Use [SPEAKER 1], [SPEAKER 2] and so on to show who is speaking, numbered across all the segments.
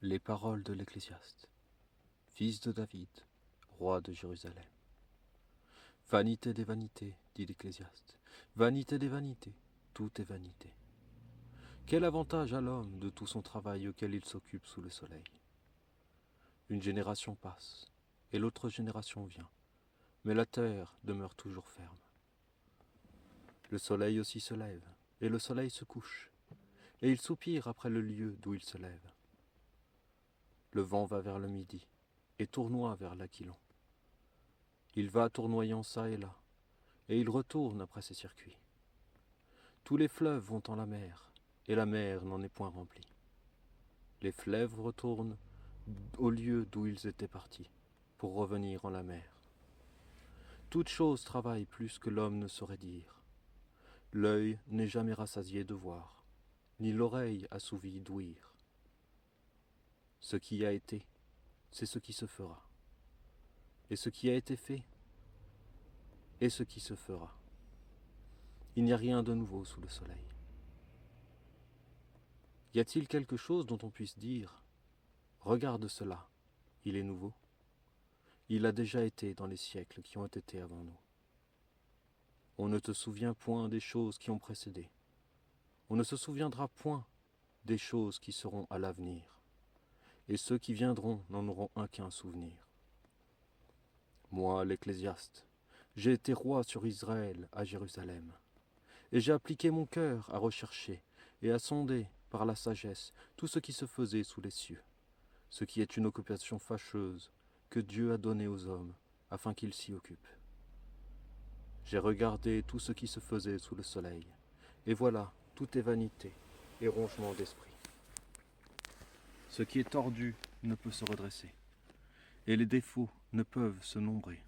[SPEAKER 1] Les paroles de l'Ecclésiaste, fils de David, roi de Jérusalem. Vanité des vanités, dit l'Ecclésiaste, vanité des vanités, tout est vanité. Quel avantage a l'homme de tout son travail auquel il s'occupe sous le soleil? Une génération passe, et l'autre génération vient, mais la terre demeure toujours ferme. Le soleil aussi se lève, et le soleil se couche, et il soupire après le lieu d'où il se lève. Le vent va vers le midi, et tournoie vers l'Aquilon. Il va tournoyant çà et là, et il retourne après ses circuits. Tous les fleuves vont en la mer, et la mer n'en est point remplie. Les fleuves retournent au lieu d'où ils étaient partis, pour revenir en la mer. Toute chose travaille plus que l'homme ne saurait dire. L'œil n'est jamais rassasié de voir, ni l'oreille assouvie d'ouïr. Ce qui a été, c'est ce qui se fera. Et ce qui a été fait, est ce qui se fera. Il n'y a rien de nouveau sous le soleil. Y a-t-il quelque chose dont on puisse dire « Regarde cela, il est nouveau » ? Il a déjà été dans les siècles qui ont été avant nous. On ne te souvient point des choses qui ont précédé. On ne se souviendra point des choses qui seront à l'avenir. Et ceux qui viendront n'en auront qu'un souvenir. Moi, l'Ecclésiaste, j'ai été roi sur Israël à Jérusalem. Et j'ai appliqué mon cœur à rechercher et à sonder par la sagesse tout ce qui se faisait sous les cieux, ce qui est une occupation fâcheuse que Dieu a donnée aux hommes afin qu'ils s'y occupent. J'ai regardé tout ce qui se faisait sous le soleil, et voilà, tout est vanité et rongement d'esprit. Ce qui est tordu ne peut se redresser, et les défauts ne peuvent se nombrer.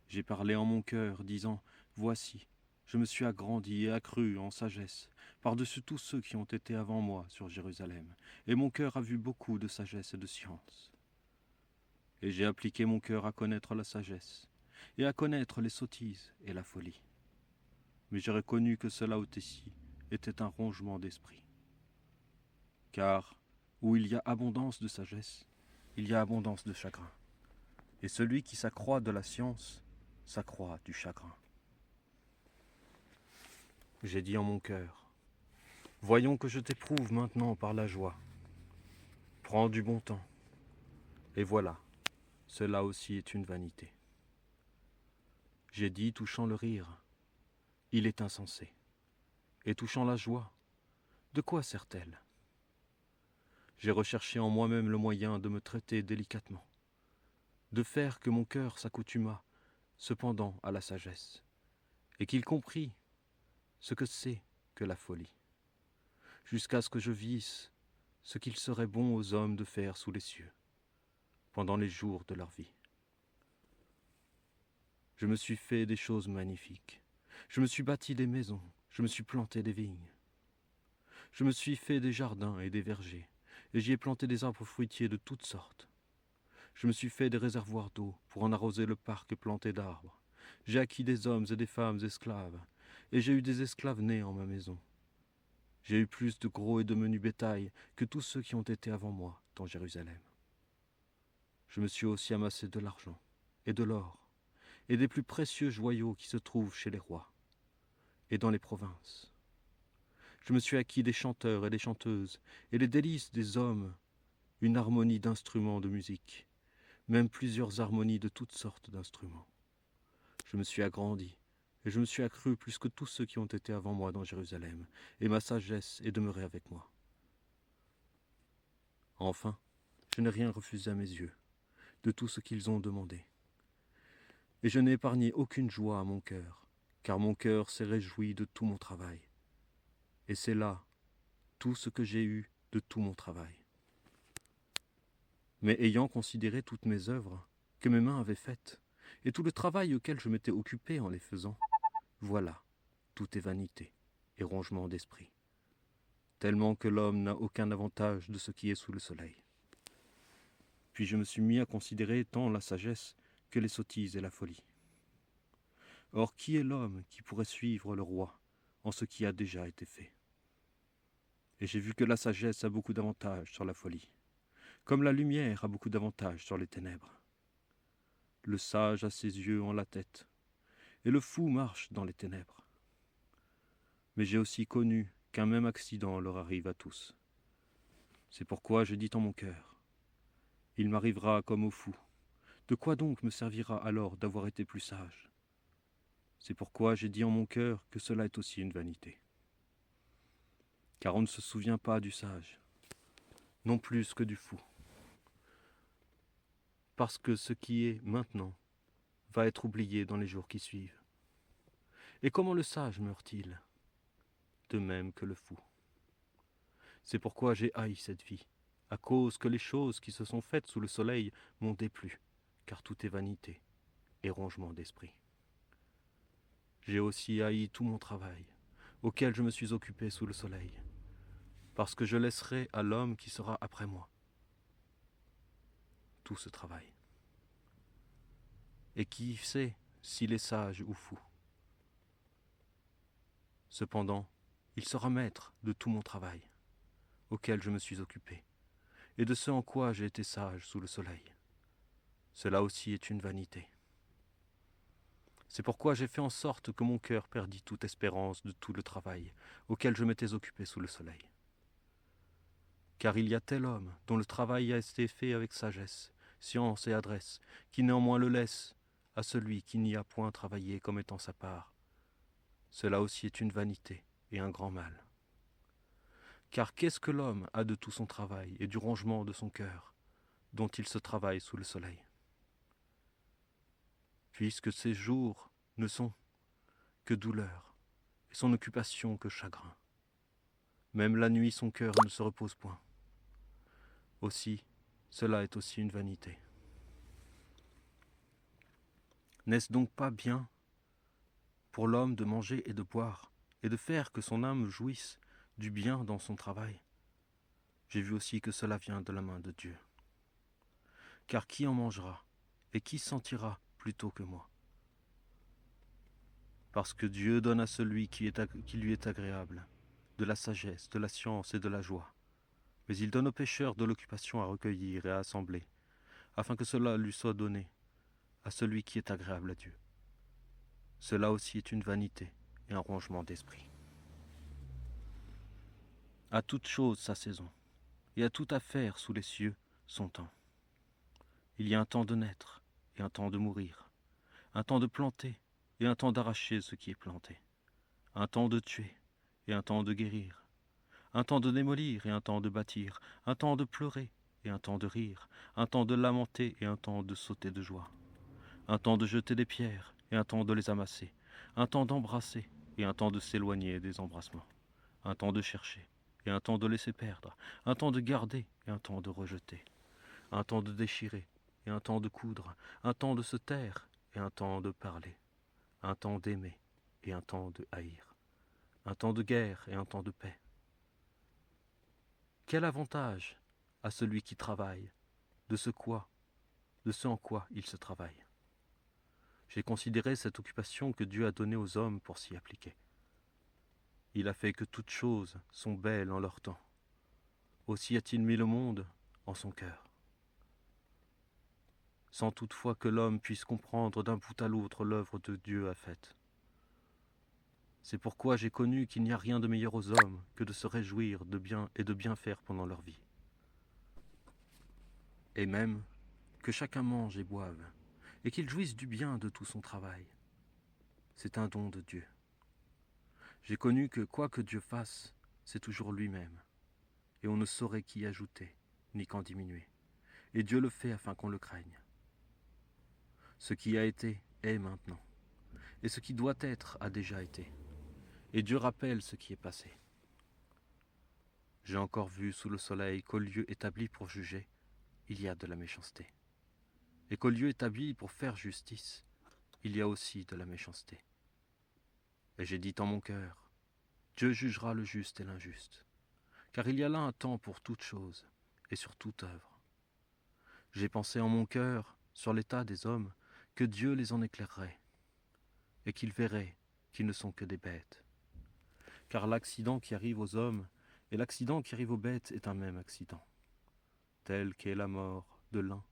[SPEAKER 1] J'ai parlé en mon cœur, disant, voici, je me suis agrandi et accru en sagesse, par-dessus tous ceux qui ont été avant moi sur Jérusalem, et mon cœur a vu beaucoup de sagesse et de science. Et j'ai appliqué mon cœur à connaître la sagesse, et à connaître les sottises et la folie. Mais j'ai reconnu que cela aussi était un rongement d'esprit. Car où il y a abondance de sagesse, il y a abondance de chagrin. Et celui qui s'accroît de la science s'accroît du chagrin. J'ai dit en mon cœur, voyons que je t'éprouve maintenant par la joie. Prends du bon temps. Et voilà, cela aussi est une vanité. J'ai dit, touchant le rire, il est insensé. Et touchant la joie, de quoi sert-elle ? J'ai recherché en moi-même le moyen de me traiter délicatement, de faire que mon cœur s'accoutumât cependant à la sagesse, et qu'il comprît ce que c'est que la folie, jusqu'à ce que je visse ce qu'il serait bon aux hommes de faire sous les cieux, pendant les jours de leur vie. Je me suis fait des choses magnifiques, je me suis bâti des maisons, je me suis planté des vignes, je me suis fait des jardins et des vergers, et j'y ai planté des arbres fruitiers de toutes sortes. Je me suis fait des réservoirs d'eau pour en arroser le parc planté d'arbres. J'ai acquis des hommes et des femmes esclaves, et j'ai eu des esclaves nés en ma maison. J'ai eu plus de gros et de menu bétail que tous ceux qui ont été avant moi dans Jérusalem. Je me suis aussi amassé de l'argent et de l'or, et des plus précieux joyaux qui se trouvent chez les rois et dans les provinces. Je me suis acquis des chanteurs et des chanteuses, et les délices des hommes, une harmonie d'instruments de musique, même plusieurs harmonies de toutes sortes d'instruments. Je me suis agrandi, et je me suis accru plus que tous ceux qui ont été avant moi dans Jérusalem, et ma sagesse est demeurée avec moi. Enfin, je n'ai rien refusé à mes yeux, de tout ce qu'ils ont demandé. Et je n'ai épargné aucune joie à mon cœur, car mon cœur s'est réjoui de tout mon travail. Et c'est là tout ce que j'ai eu de tout mon travail. Mais ayant considéré toutes mes œuvres que mes mains avaient faites, et tout le travail auquel je m'étais occupé en les faisant, voilà, tout est vanité et rongement d'esprit, tellement que l'homme n'a aucun avantage de ce qui est sous le soleil. Puis je me suis mis à considérer tant la sagesse que les sottises et la folie. Or, qui est l'homme qui pourrait suivre le roi en ce qui a déjà été fait ? Et j'ai vu que la sagesse a beaucoup d'avantages sur la folie, comme la lumière a beaucoup d'avantages sur les ténèbres. Le sage a ses yeux en la tête, et le fou marche dans les ténèbres. Mais j'ai aussi connu qu'un même accident leur arrive à tous. C'est pourquoi j'ai dit en mon cœur, il m'arrivera comme au fou. De quoi donc me servira alors d'avoir été plus sage? C'est pourquoi j'ai dit en mon cœur que cela est aussi une vanité. Car on ne se souvient pas du sage, non plus que du fou. Parce que ce qui est maintenant va être oublié dans les jours qui suivent. Et comment le sage meurt-il? De même que le fou. C'est pourquoi j'ai haï cette vie, à cause que les choses qui se sont faites sous le soleil m'ont déplu, car tout est vanité et rongement d'esprit. J'ai aussi haï tout mon travail, auquel je me suis occupé sous le soleil, parce que je laisserai à l'homme qui sera après moi tout ce travail. Et qui sait s'il est sage ou fou? Cependant, il sera maître de tout mon travail, auquel je me suis occupé, et de ce en quoi j'ai été sage sous le soleil. Cela aussi est une vanité. C'est pourquoi j'ai fait en sorte que mon cœur perdit toute espérance de tout le travail auquel je m'étais occupé sous le soleil. Car il y a tel homme dont le travail a été fait avec sagesse, science et adresse, qui néanmoins le laisse à celui qui n'y a point travaillé comme étant sa part. Cela aussi est une vanité et un grand mal. Car qu'est-ce que l'homme a de tout son travail et du rongement de son cœur, dont il se travaille sous le soleil? Puisque ses jours ne sont que douleur, et son occupation que chagrin. Même la nuit son cœur ne se repose point. Aussi, cela est aussi une vanité. N'est-ce donc pas bien pour l'homme de manger et de boire, et de faire que son âme jouisse du bien dans son travail? J'ai vu aussi que cela vient de la main de Dieu. Car qui en mangera, et qui sentira plutôt que moi? Parce que Dieu donne à celui qui lui est agréable, de la sagesse, de la science et de la joie. Mais il donne aux pécheurs de l'occupation à recueillir et à assembler, afin que cela lui soit donné à celui qui est agréable à Dieu. Cela aussi est une vanité et un rongement d'esprit. À toute chose sa saison, et à toute affaire sous les cieux son temps. Il y a un temps de naître et un temps de mourir, un temps de planter et un temps d'arracher ce qui est planté, un temps de tuer et un temps de guérir, un temps de démolir et un temps de bâtir, un temps de pleurer et un temps de rire, un temps de lamenter et un temps de sauter de joie, un temps de jeter des pierres et un temps de les amasser, un temps d'embrasser et un temps de s'éloigner des embrassements, un temps de chercher et un temps de laisser perdre, un temps de garder et un temps de rejeter, un temps de déchirer et un temps de coudre, un temps de se taire et un temps de parler, un temps d'aimer et un temps de haïr, un temps de guerre et un temps de paix. Quel avantage à celui qui travaille de ce en quoi il se travaille? J'ai considéré cette occupation que Dieu a donnée aux hommes pour s'y appliquer. Il a fait que toutes choses sont belles en leur temps. Aussi a-t-il mis le monde en son cœur. Sans toutefois que l'homme puisse comprendre d'un bout à l'autre l'œuvre que Dieu a faite. C'est pourquoi j'ai connu qu'il n'y a rien de meilleur aux hommes que de se réjouir de bien et de bien faire pendant leur vie. Et même que chacun mange et boive, et qu'il jouisse du bien de tout son travail. C'est un don de Dieu. J'ai connu que quoi que Dieu fasse, c'est toujours lui-même, et on ne saurait qu'y ajouter, ni qu'en diminuer. Et Dieu le fait afin qu'on le craigne. Ce qui a été est maintenant, et ce qui doit être a déjà été. Et Dieu rappelle ce qui est passé. J'ai encore vu sous le soleil qu'au lieu établi pour juger, il y a de la méchanceté. Et qu'au lieu établi pour faire justice, il y a aussi de la méchanceté. Et j'ai dit en mon cœur, Dieu jugera le juste et l'injuste, car il y a là un temps pour toute chose et sur toute œuvre. J'ai pensé en mon cœur sur l'état des hommes que Dieu les en éclairerait, et qu'ils verraient qu'ils ne sont que des bêtes. Car l'accident qui arrive aux hommes Et l'accident qui arrive aux bêtes est un même accident. Telle qu'est la mort de l'un,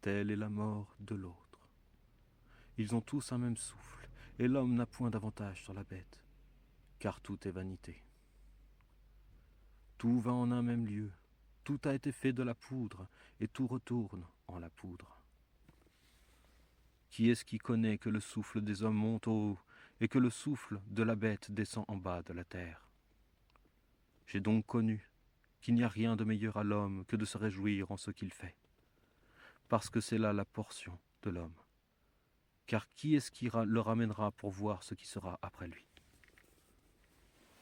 [SPEAKER 1] telle est la mort de l'autre. Ils ont tous un même souffle, et l'homme n'a point d'avantage sur la bête, car tout est vanité. Tout va en un même lieu, tout a été fait de la poudre, et tout retourne en la poudre. Qui est-ce qui connaît que le souffle des hommes monte au haut, et que le souffle de la bête descend en bas de la terre? J'ai donc connu qu'il n'y a rien de meilleur à l'homme que de se réjouir en ce qu'il fait, parce que c'est là la portion de l'homme. Car qui est-ce qui le ramènera pour voir ce qui sera après lui?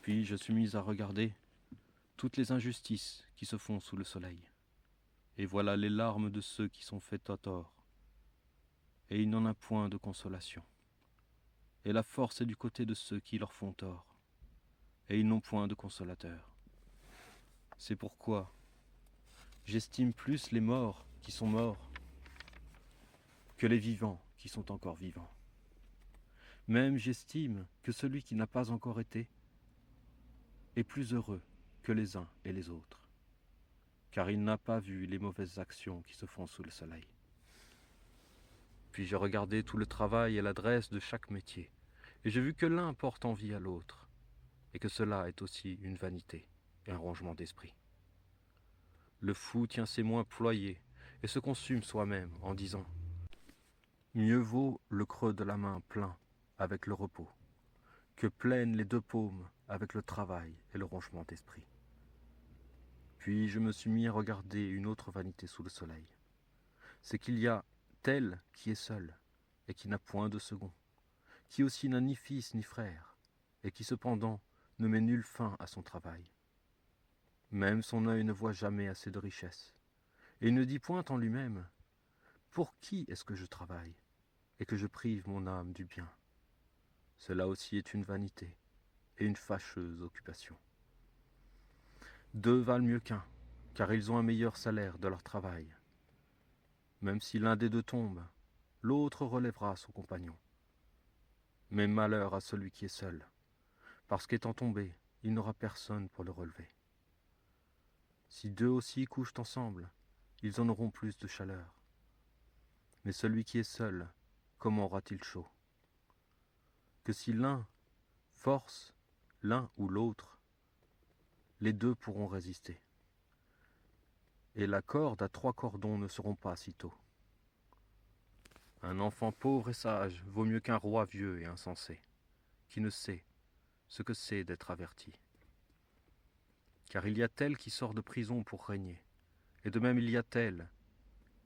[SPEAKER 1] Puis je suis mis à regarder toutes les injustices qui se font sous le soleil, et voilà les larmes de ceux qui sont faits à tort, et il n'en a point de consolation. Et la force est du côté de ceux qui leur font tort, et ils n'ont point de consolateur. C'est pourquoi j'estime plus les morts qui sont morts que les vivants qui sont encore vivants. Même j'estime que celui qui n'a pas encore été est plus heureux que les uns et les autres, car il n'a pas vu les mauvaises actions qui se font sous le soleil. Puis j'ai regardé tout le travail et l'adresse de chaque métier, et j'ai vu que l'un porte envie à l'autre, et que cela est aussi une vanité et un rongement d'esprit. Le fou tient ses mains ployées et se consume soi-même en disant « Mieux vaut le creux de la main plein avec le repos, que pleines les deux paumes avec le travail et le rongement d'esprit. » Puis je me suis mis à regarder une autre vanité sous le soleil. C'est qu'il y a tel qui est seul et qui n'a point de second, qui aussi n'a ni fils ni frère, et qui cependant ne met nulle fin à son travail. Même son œil ne voit jamais assez de richesse, et il ne dit point en lui-même « Pour qui est-ce que je travaille, et que je prive mon âme du bien ?» Cela aussi est une vanité et une fâcheuse occupation. Deux valent mieux qu'un, car ils ont un meilleur salaire de leur travail. Même si l'un des deux tombe, l'autre relèvera son compagnon. Mais malheur à celui qui est seul, parce qu'étant tombé, il n'aura personne pour le relever. Si deux aussi couchent ensemble, ils en auront plus de chaleur. Mais celui qui est seul, comment aura-t-il chaud? Que si l'un force l'un ou l'autre, les deux pourront résister. Et la corde à 3 cordons ne seront pas sitôt. Un enfant pauvre et sage vaut mieux qu'un roi vieux et insensé, qui ne sait ce que c'est d'être averti. Car il y a tel qui sort de prison pour régner, et de même il y a tel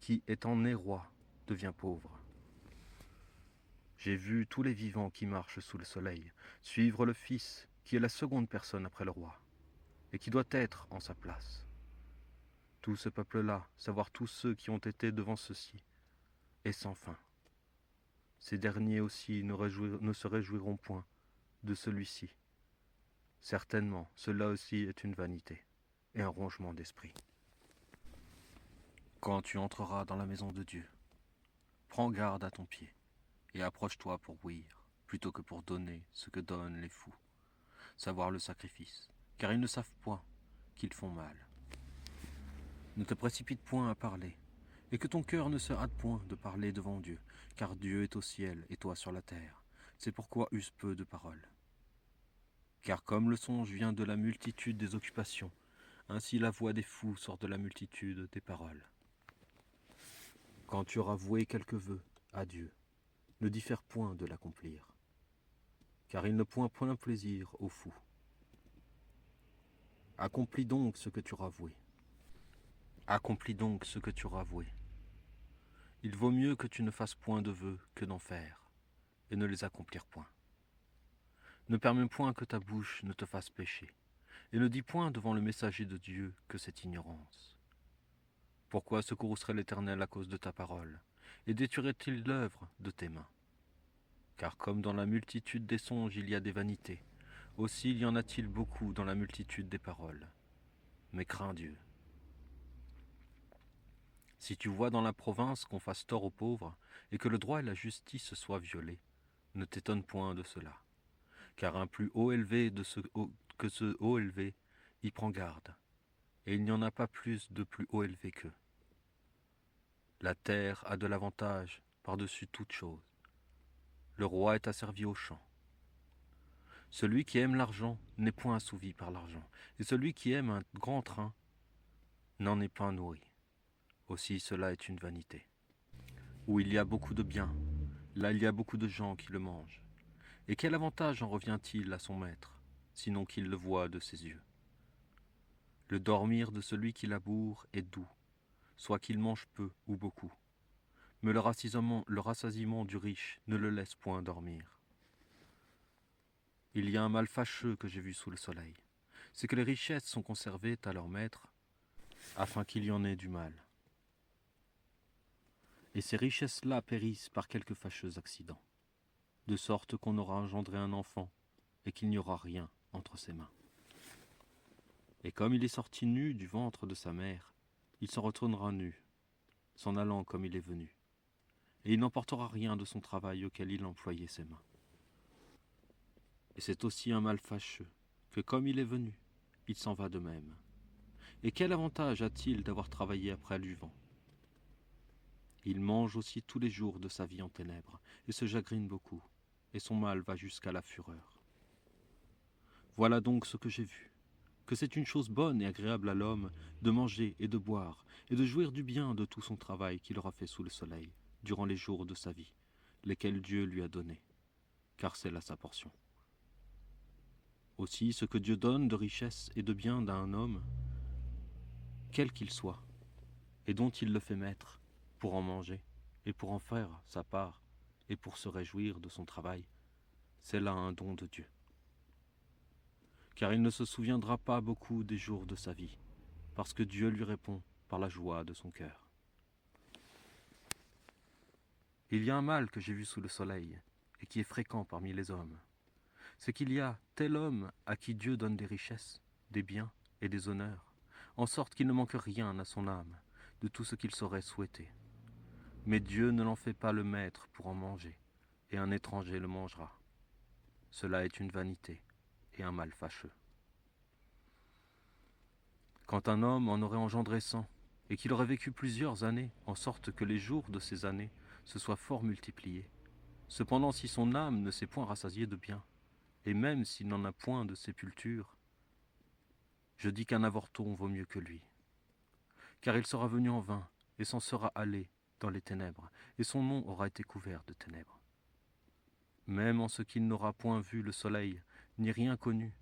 [SPEAKER 1] qui, étant né roi, devient pauvre. J'ai vu tous les vivants qui marchent sous le soleil suivre le Fils, qui est la seconde personne après le roi, et qui doit être en sa place. Tout ce peuple-là, savoir tous ceux qui ont été devant ceux-ci, est sans fin. Ces derniers aussi ne se réjouiront point de celui-ci. Certainement, cela aussi est une vanité et un rongement d'esprit. Quand tu entreras dans la maison de Dieu, prends garde à ton pied et approche-toi pour ouïr, plutôt que pour donner ce que donnent les fous, savoir le sacrifice, car ils ne savent point qu'ils font mal. Ne te précipite point à parler, et que ton cœur ne se hâte point de parler devant Dieu, car Dieu est au ciel et toi sur la terre. C'est pourquoi use peu de paroles. Car comme le songe vient de la multitude des occupations, ainsi la voix des fous sort de la multitude des paroles. Quand tu auras voué quelques vœux à Dieu, ne diffère point de l'accomplir, car il ne point plaisir aux fous. Accomplis donc ce que tu auras voué. Accomplis donc ce que tu auras voué. Il vaut mieux que tu ne fasses point de vœux que d'en faire, et ne les accomplir point. Ne permets point que ta bouche ne te fasse pécher, et ne dis point devant le messager de Dieu que c'est ignorance. Pourquoi secourserait l'Éternel à cause de ta parole, et détruirait-il l'œuvre de tes mains? Car comme dans la multitude des songes il y a des vanités, aussi il y en a-t-il beaucoup dans la multitude des paroles. Mais crains Dieu. Si tu vois dans la province qu'on fasse tort aux pauvres, et que le droit et la justice soient violés, ne t'étonne point de cela. Car un plus haut élevé que ce haut élevé, y prend garde, et il n'y en a pas plus de plus haut élevé qu'eux. La terre a de l'avantage par-dessus toute chose. Le roi est asservi au champ. Celui qui aime l'argent n'est point assouvi par l'argent, et celui qui aime un grand train n'en est pas nourri. Aussi cela est une vanité. Où il y a beaucoup de biens, là il y a beaucoup de gens qui le mangent. Et quel avantage en revient-il à son maître, sinon qu'il le voit de ses yeux? Le dormir de celui qui laboure est doux, soit qu'il mange peu ou beaucoup. Mais le rassasiement du riche ne le laisse point dormir. Il y a un mal fâcheux que j'ai vu sous le soleil. C'est que les richesses sont conservées à leur maître, afin qu'il y en ait du mal. Et ces richesses-là périssent par quelque fâcheux accident, de sorte qu'on aura engendré un enfant, et qu'il n'y aura rien entre ses mains. Et comme il est sorti nu du ventre de sa mère, il s'en retournera nu, s'en allant comme il est venu, et il n'emportera rien de son travail auquel il employait ses mains. Et c'est aussi un mal fâcheux, que comme il est venu, il s'en va de même. Et quel avantage a-t-il d'avoir travaillé après du vent? Il mange aussi tous les jours de sa vie en ténèbres, et se chagrine beaucoup, et son mal va jusqu'à la fureur. Voilà donc ce que j'ai vu, que c'est une chose bonne et agréable à l'homme de manger et de boire, et de jouir du bien de tout son travail qu'il aura fait sous le soleil, durant les jours de sa vie, lesquels Dieu lui a donnés, car c'est là sa portion. Aussi, ce que Dieu donne de richesse et de bien à un homme, quel qu'il soit, et dont il le fait maître, pour en manger, et pour en faire sa part, et pour se réjouir de son travail, c'est là un don de Dieu. Car il ne se souviendra pas beaucoup des jours de sa vie, parce que Dieu lui répond par la joie de son cœur. Il y a un mal que j'ai vu sous le soleil, et qui est fréquent parmi les hommes. C'est qu'il y a tel homme à qui Dieu donne des richesses, des biens et des honneurs, en sorte qu'il ne manque rien à son âme de tout ce qu'il saurait souhaiter. Mais Dieu ne l'en fait pas le maître pour en manger, et un étranger le mangera. Cela est une vanité et un mal fâcheux. Quand un homme en aurait engendré 100, et qu'il aurait vécu plusieurs années, en sorte que les jours de ces années se soient fort multipliés, cependant si son âme ne s'est point rassasiée de bien, et même s'il n'en a point de sépulture, je dis qu'un avorton vaut mieux que lui. Car il sera venu en vain, et s'en sera allé dans les ténèbres, et son nom aura été couvert de ténèbres. Même en ce qu'il n'aura point vu le soleil, ni rien connu,